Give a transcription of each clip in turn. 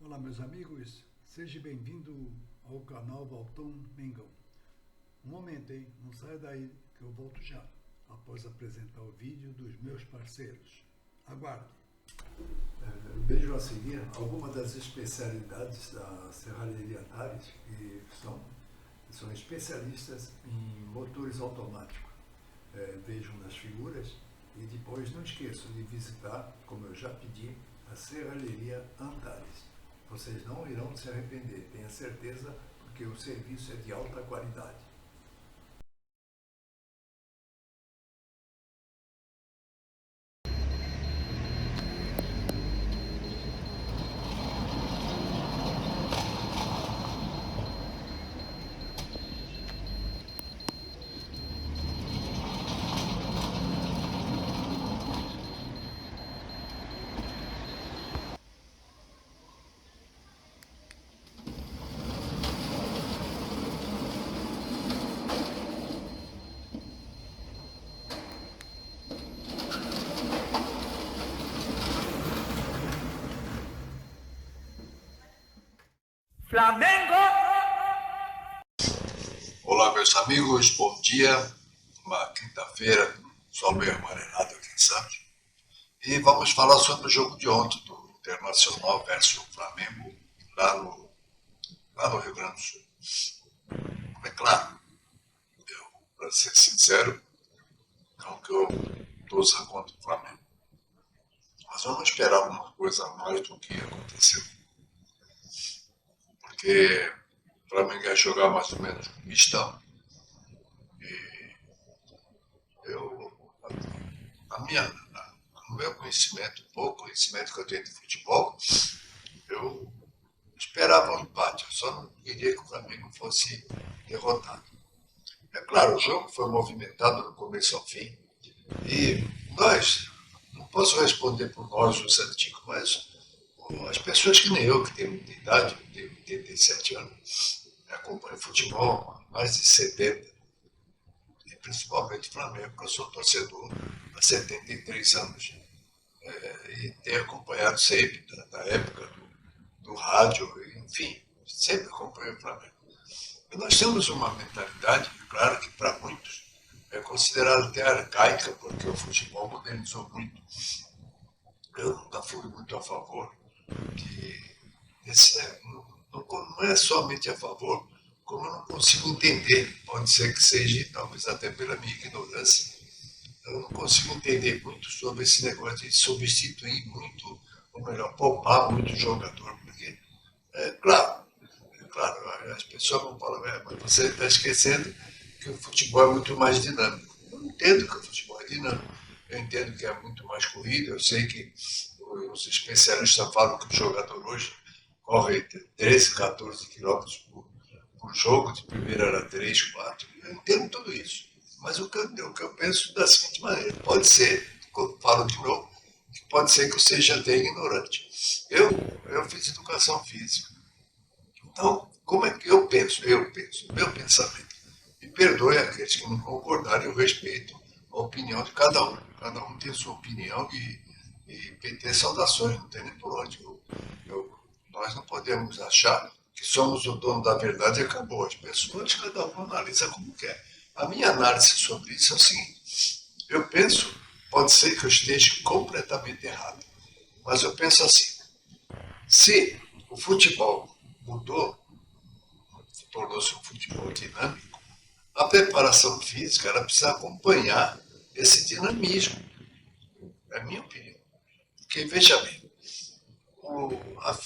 Olá, meus amigos, seja bem-vindo ao canal Valtão Mengão. Um momento, hein? Não saia daí que eu volto já, após apresentar o vídeo dos meus parceiros. Aguarde. Vejo a seguir algumas das especialidades da Serralheria Antares, que são especialistas em motores automáticos. Vejam nas figuras e depois não esqueçam de visitar, como eu já pedi, a Serralheria Antares. Vocês não irão se arrepender, tenha certeza, porque o serviço é de alta qualidade. Flamengo! Olá, meus amigos, bom dia. Uma quinta-feira, sol meio amarelado aqui em Santos. E vamos falar sobre o jogo de ontem do Internacional versus o Flamengo, lá no Rio Grande do Sul. É claro, para ser sincero, não que eu torça contra o Flamengo. Mas eu não esperava uma coisa a mais do que aconteceu. Porque o Flamengo ia jogar mais ou menos com mistão. Eu, no meu conhecimento, pouco conhecimento que eu tenho de futebol, eu esperava um empate. Eu só não queria que o Flamengo fosse derrotado. É claro, o jogo foi movimentado do começo ao fim. E nós, não posso responder por nós, os antigos, mas as pessoas que nem eu, que têm muita idade, eu tenho 87 anos, acompanham futebol há mais de 70, e principalmente o Flamengo, que eu sou torcedor há 73 anos. E tenho acompanhado sempre, da época do rádio, enfim, sempre acompanho o Flamengo. E nós temos uma mentalidade, claro que para muitos, é considerada até arcaica, porque o futebol modernizou muito. Eu nunca fui muito a favor de. Não é somente a favor, como eu não consigo entender, pode ser que seja, talvez até pela minha ignorância, eu não consigo entender muito sobre esse negócio de substituir muito, ou melhor, poupar muito jogador, porque, é claro, as pessoas vão falar, mas você está esquecendo que o futebol é muito mais dinâmico. Eu entendo que o futebol é dinâmico, eu entendo que é muito mais corrido, eu sei que os especialistas falam que o jogador hoje corre 13, 14 quilômetros por jogo, de primeira era 3, 4, eu entendo tudo isso. Mas o que eu penso da seguinte maneira, pode ser, falo de novo, que pode ser que eu seja até ignorante. Eu fiz educação física. Então, como é que eu penso? Meu pensamento. E perdoe aqueles que não concordarem, eu respeito a opinião de cada um. Cada um tem sua opinião e PT saudações, não tem nem por onde. Nós não podemos achar que somos o dono da verdade e acabou. As pessoas, cada um analisa como quer. A minha análise sobre isso é o seguinte: eu penso, pode ser que eu esteja completamente errado, mas eu penso assim: se o futebol mudou, tornou-se um futebol dinâmico, a preparação física ela precisa acompanhar esse dinamismo. É a minha opinião. Porque, veja bem, o, a,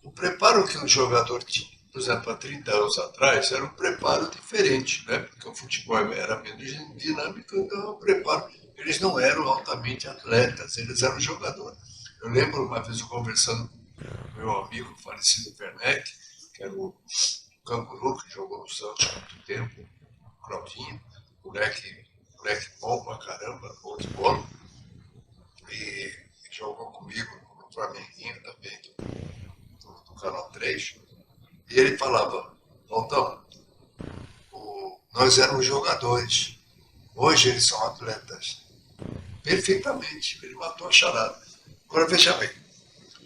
o preparo que o jogador tinha, por exemplo, há 30 anos atrás, era um preparo diferente, né? Porque o futebol era menos dinâmico, então o preparo. Eles não eram altamente atletas, eles eram jogadores. Eu lembro uma vez eu conversando com meu amigo falecido Werneck, que era o canguru que jogou no Santos há muito tempo, o Claudinho, moleque bom pra caramba, bom de bola, e jogou comigo no Flamenguinho também, do Canal 3. E ele falava, Valtão, nós éramos jogadores, hoje eles são atletas. Perfeitamente, ele matou a charada. Agora veja bem,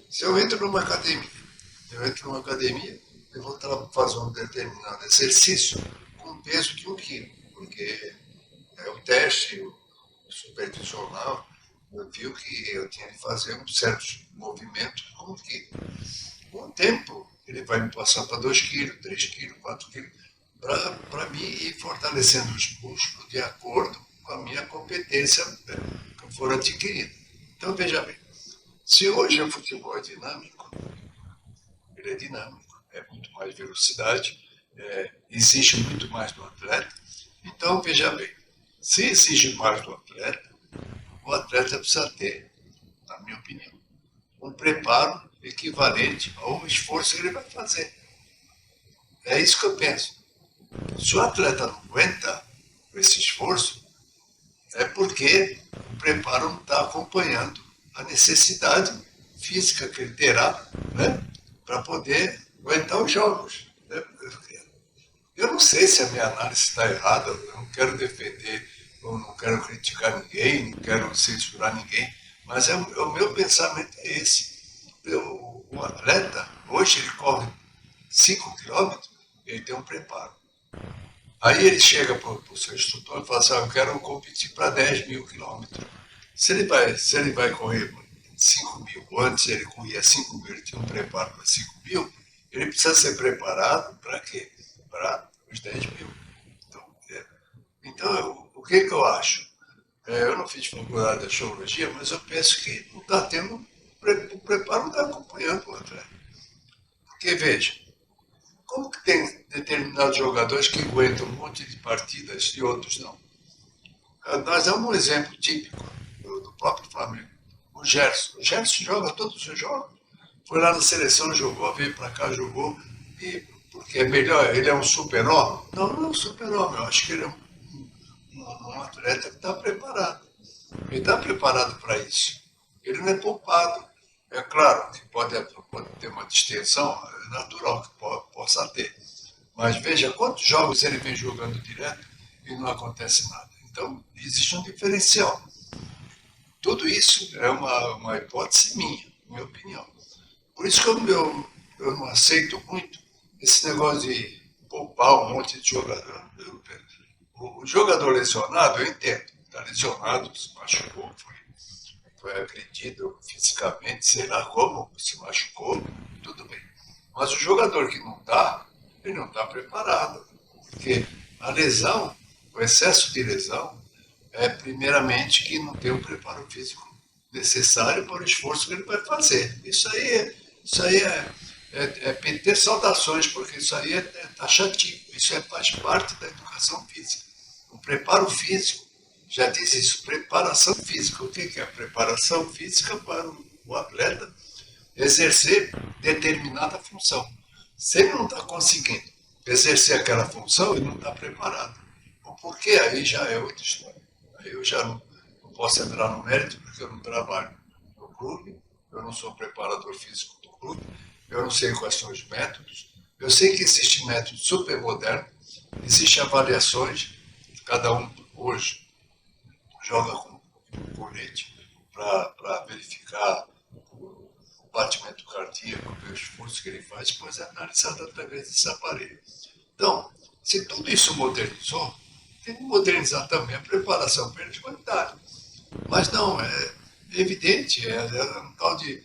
se eu entro numa academia, Eu entro numa academia, eu vou fazer um determinado exercício com peso de 1 quilo, porque é o teste, o supervisional, viu que eu tinha que fazer um certos movimentos com 1 quilo. Com o tempo, ele vai me passar para 2 quilos, 3 quilos, 4 quilos, para mim ir fortalecendo os músculos de acordo com a minha competência que eu for adquirida. Então, veja bem, se hoje o futebol é dinâmico, ele é dinâmico, é muito mais velocidade, exige muito mais do atleta. Então, veja bem, se exige mais do atleta, o atleta precisa ter, na minha opinião, um preparo equivalente ao esforço que ele vai fazer. É isso que eu penso. Se o atleta não aguenta esse esforço, é porque o preparo não está acompanhando a necessidade física que ele terá, né, para poder aguentar os jogos. Eu não sei se a minha análise está errada, eu não quero defender, eu não quero criticar ninguém, não quero censurar ninguém, mas o meu pensamento é esse. O atleta, hoje ele corre 5 quilômetros, ele tem um preparo. Aí ele chega para o seu instrutor e fala assim, eu quero competir para 10 mil quilômetros. Se ele vai correr 5 mil, antes ele corria 5 mil, ele tinha um preparo para 5 mil, ele precisa ser preparado para quê? Para os 10 mil. Então o que eu acho? Eu não fiz faculdade de astrologia, mas eu penso que não está tendo, o preparo não está acompanhando o atleta. Porque, veja, como que tem determinados jogadores que aguentam um monte de partidas e outros não? Nós damos um exemplo típico do próprio Flamengo. O Gerson. O Gerson joga todos os jogos. Foi lá na seleção, jogou, veio para cá, jogou. E porque é melhor, ele é um super-homem? Não, não é um super-homem. Eu acho que ele é um atleta que está preparado. Ele está preparado para isso. Ele não é poupado. É claro que pode ter uma distensão, é natural que possa ter. Mas veja quantos jogos ele vem jogando direto e não acontece nada. Então, existe um diferencial. Tudo isso é uma hipótese minha opinião. Por isso que eu não aceito muito esse negócio de poupar um monte de jogador. O jogador lesionado, eu entendo. Está lesionado, se machucou, foi agredido fisicamente, sei lá como, se machucou, tudo bem. Mas o jogador que não está, ele não está preparado. Porque a lesão, o excesso de lesão, é primeiramente que não tem o preparo físico necessário para o esforço que ele vai fazer. Isso aí é PT saudações, porque isso aí é taxativo. Isso faz parte da educação física. O preparo físico, já diz isso, preparação física. O que é preparação física para o atleta exercer determinada função? Se ele não está conseguindo exercer aquela função, ele não está preparado. O porquê aí já é outra história. Aí eu já não posso entrar no mérito, porque eu não trabalho no clube, eu não sou preparador físico do clube, eu não sei quais são os métodos. Eu sei que existe método super moderno, existem avaliações, cada um hoje joga com colete para verificar o batimento cardíaco, ver o esforço que ele faz, depois é analisado através desse aparelho. Então, se tudo isso modernizou, tem que modernizar também a preparação para eles de qualidade. Mas não, é evidente, é um tal de.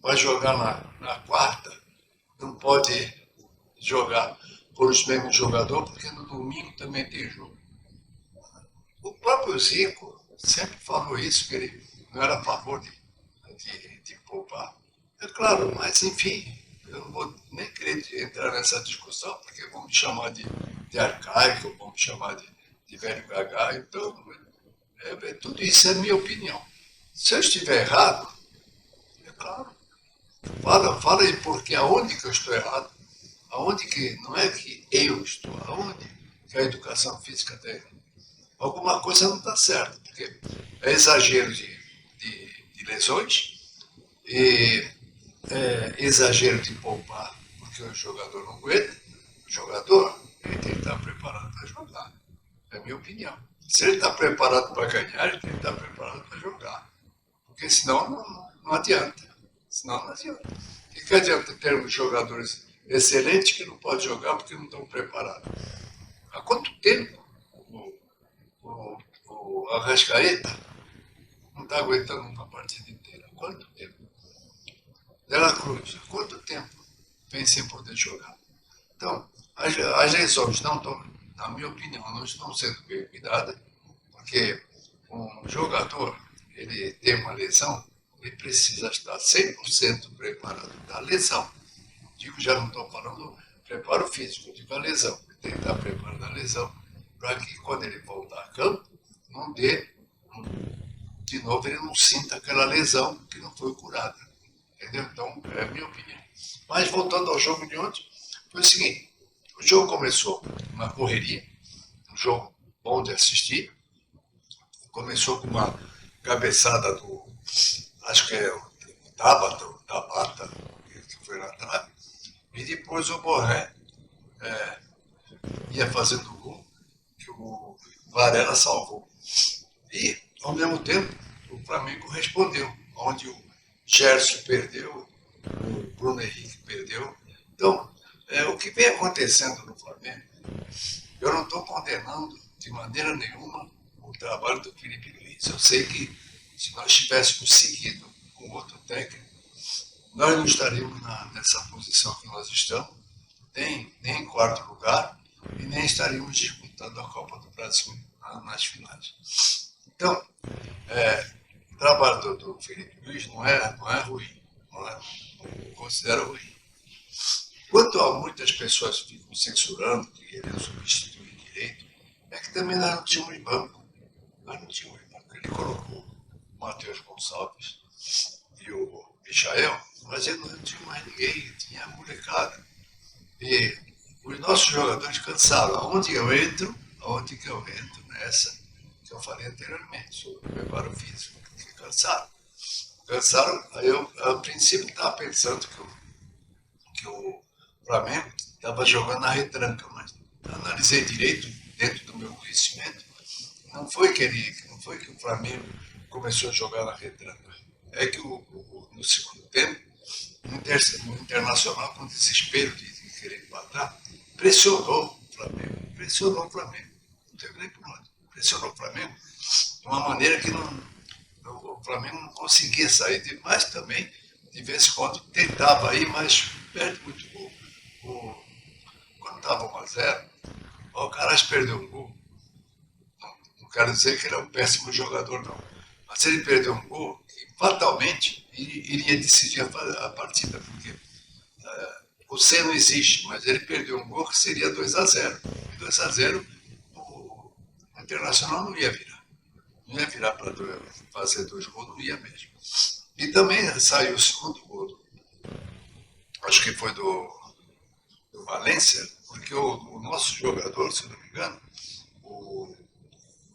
Vai jogar na quarta, não pode jogar por os mesmos jogadores, porque no domingo também tem jogo. O próprio Zico sempre falou isso, que ele não era a favor de poupar. É claro, mas enfim, eu não vou nem querer entrar nessa discussão, porque vão me chamar de arcaico, vão me chamar de velho gagá, então tudo isso é minha opinião. Se eu estiver errado, é claro, fala aí porque aonde que eu estou errado, aonde que, não é que eu estou, aonde que a educação física tem. Alguma coisa não está certa, porque é exagero de lesões e exagero de poupar, porque o jogador não aguenta. O jogador ele tem que estar preparado para jogar. É a minha opinião. Se ele está preparado para ganhar, ele tem que estar preparado para jogar. Porque senão não adianta. Senão não adianta. que adianta termos jogadores excelentes que não podem jogar porque não estão preparados? Há quanto tempo o Arrascaeta não está aguentando uma partida inteira? Há quanto tempo? De La Cruz, há quanto tempo vem sem poder jogar? Então, as lesões não estão, na minha opinião, não estão sendo bem cuidadas, porque um jogador, ele tem uma lesão, ele precisa estar 100% preparado da lesão. Digo, já não estou falando preparo físico, digo a lesão. Ele tem que estar preparado da lesão, para que quando ele voltar a campo, não dê, de novo, ele não sinta aquela lesão que não foi curada. Entendeu? Então, é a minha opinião. Mas voltando ao jogo de ontem, foi o seguinte, o jogo começou uma correria, um jogo bom de assistir, começou com uma cabeçada do, acho que é o Tabata, que foi lá atrás, e depois o Borré ia fazendo o gol, que o Varela salvou. E, ao mesmo tempo, o Flamengo respondeu, onde o Gerson perdeu, o Bruno Henrique perdeu. Então, o que vem acontecendo no Flamengo, eu não estou condenando de maneira nenhuma o trabalho do Felipe Luiz. Eu sei que se nós tivéssemos seguido com outro técnico, nós não estaríamos nessa posição que nós estamos, nem em quarto lugar, e nem estaríamos disputando a Copa do Brasil nas finais. Então, o trabalho do Felipe Luiz não é ruim, não considero ruim. Quanto a muitas pessoas ficam censurando, querendo substituir direito, é que também nós não tínhamos banco. Nós não tínhamos banco. Ele colocou o Matheus Gonçalves e o Michael, mas ele não tinha mais ninguém, tinha a molecada. E os nossos jogadores cansaram. Aonde que eu entro nessa que eu falei anteriormente, sobre o preparo físico, porque cansaram. Aí eu, a princípio, estava pensando que o Flamengo estava jogando na retranca, mas analisei direito, dentro do meu conhecimento, não foi que o Flamengo começou a jogar na retranca. É que no segundo tempo, o Internacional, com desespero de querer empatar, pressionou o Flamengo, não teve nem por onde, pressionou o Flamengo de uma maneira que o Flamengo não conseguia sair, mas também, de vez em quando, tentava ir, mas perde muito gol. Quando estava 1-0, o Caras perdeu um gol. Não quero dizer que ele é um péssimo jogador, não. Mas ele perdeu um gol que fatalmente iria decidir a partida, porque o C não existe, mas ele perdeu um gol que seria 2-0. 2-0, o Internacional não ia virar. Não ia virar para fazer 2 gols, não ia mesmo. E também saiu o segundo gol, acho que foi do Valência, porque o nosso jogador, se não me engano, o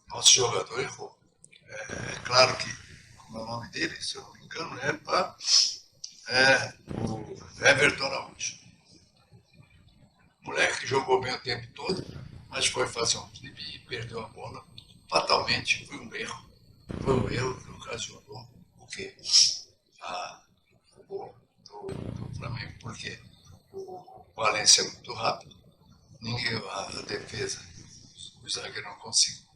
nosso jogador errou. É claro que, como é o nome dele, se eu não me engano, o Everton Araújo. O moleque que jogou bem o tempo todo, mas foi fazer um drible e perdeu a bola. Fatalmente, foi um erro. Foi um erro que ocasionou o quê? O gol do Flamengo, porque o Valência é muito rápido, a defesa, o zagueiro não conseguiu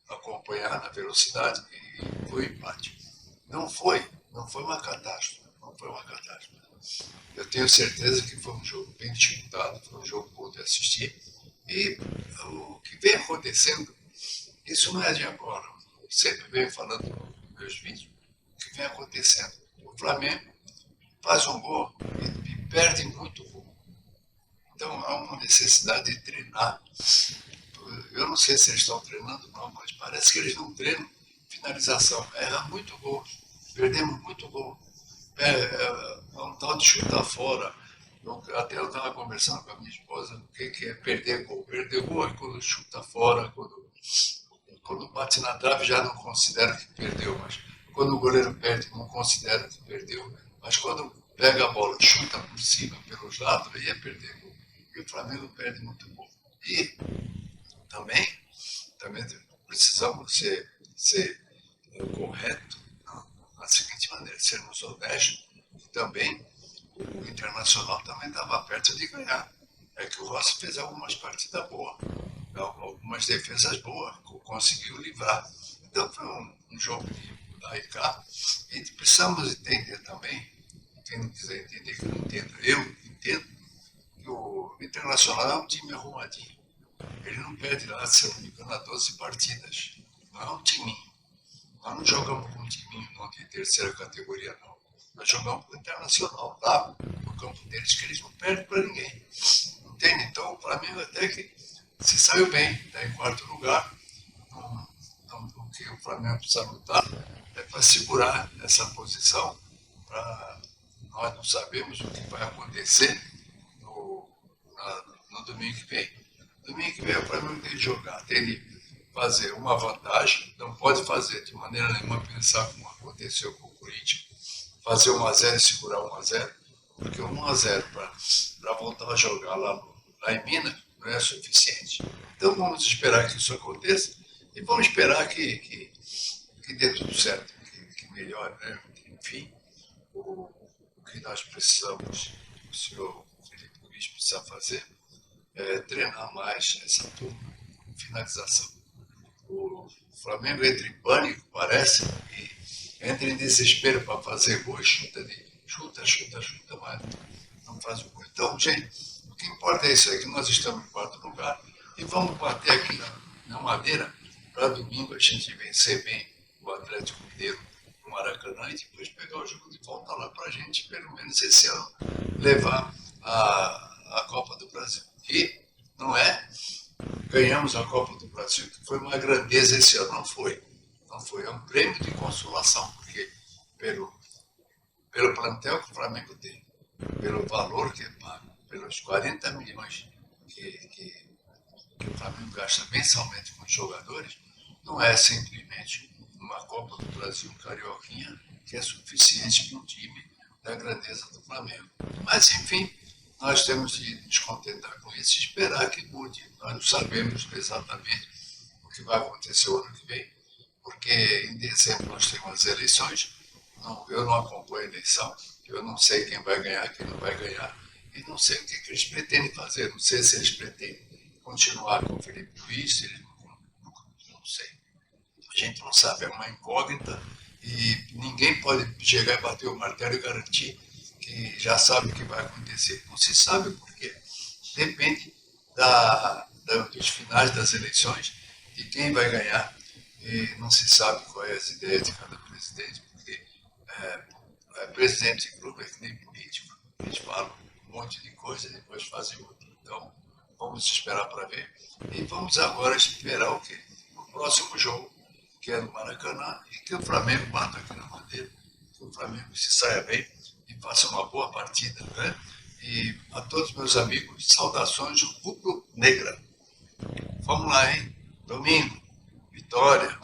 acompanhar na velocidade e foi empate. Não foi uma catástrofe, não foi uma catástrofe. Eu tenho certeza que foi um jogo bem disputado, foi um jogo bom de assistir. E o que vem acontecendo, isso não é de agora, eu sempre venho falando nos meus vídeos, o que vem acontecendo. O Flamengo faz um gol e perde muito gol. Então há uma necessidade de treinar. Eu não sei se eles estão treinando não, mas parece que eles não treinam finalização. Erra muito gol, perdemos muito gol. É um tal de chutar fora. Até eu estava conversando com a minha esposa o que é perder gol. Perder gol é quando chuta fora, quando bate na trave já não considera que perdeu, mas quando o goleiro perde não considera que perdeu. Mas quando pega a bola, chuta por cima, pelos lados, aí é perder gol. E o Flamengo perde muito gol. E também precisamos ser corretos na seguinte maneira, sermos honestos, e também o Internacional Internacional também estava perto de ganhar. É que o Rossi fez algumas partidas boas, algumas defesas boas, conseguiu livrar. Então foi um jogo de lá e cá. E precisamos entender também, quem não quiser entender que não entenda, eu entendo, que o Internacional é um time arrumadinho. Ele não perde lá, se eu não me engano, 12 partidas. Não é um timinho. Nós não jogamos com um timinho não de terceira categoria, não. Nós jogamos com o Internacional lá no campo deles, que eles não perdem para ninguém. Entende? Então o Flamengo até que se saiu bem, está em quarto lugar. O que o Flamengo precisa lutar é para segurar essa posição. Nós não sabemos o que vai acontecer no domingo que vem. Domingo que vem o Flamengo tem que jogar, tem de fazer uma vantagem, não pode fazer de maneira nenhuma pensar como aconteceu com o Corinthians, fazer 1-0 e segurar 1-0, porque 1-0 para voltar a jogar lá em Minas não é suficiente. Então vamos esperar que isso aconteça e vamos esperar que dê tudo certo, que melhore, né? Enfim, o que nós precisamos, o senhor Felipe Luiz precisa fazer é treinar mais essa turma, finalização. O Flamengo entra em pânico, parece, e entra em desespero para fazer gol, chuta, mas não faz o gol. Então, gente, o que importa é isso aí, que nós estamos em quarto lugar e vamos bater aqui na madeira para domingo a gente vencer bem o Atlético Mineiro no Maracanã e depois pegar o jogo de volta lá para a gente, pelo menos esse ano, levar a Copa do Brasil. E não é? Ganhamos a Copa do Brasil, que foi uma grandeza esse ano, não foi. Não foi, é um prêmio de consolação, porque pelo plantel que o Flamengo tem, pelo valor que é pago, pelos 40 milhões que o Flamengo gasta mensalmente com os jogadores, não é simplesmente uma Copa do Brasil, um carioquinha, que é suficiente para um time da grandeza do Flamengo. Mas, enfim, nós temos de nos contentar com isso e esperar que mude. Nós não sabemos exatamente o que vai acontecer o ano que vem, porque em dezembro nós temos as eleições. Eu não acompanho a eleição, eu não sei quem vai ganhar, quem não vai ganhar, e não sei o que eles pretendem fazer. Não sei se eles pretendem continuar com o Felipe Luiz, se eles não sei. A gente não sabe, é uma incógnita e ninguém pode chegar e bater o martelo e garantir que já sabe o que vai acontecer. Não se sabe por quê. Depende dos finais das eleições, de quem vai ganhar, e não se sabe quais as ideias de cada presidente, porque presidente de clube é que nem político. Eles falam um monte de coisa e depois fazem outra. Então, vamos esperar para ver. E vamos agora esperar o quê? O próximo jogo, que é no Maracanã, e que o Flamengo bata aqui na Madeira, que o Flamengo se saia bem e faça uma boa partida, né? E a todos meus amigos, saudações rubro-negra. Vamos lá, hein? Domingo, vitória.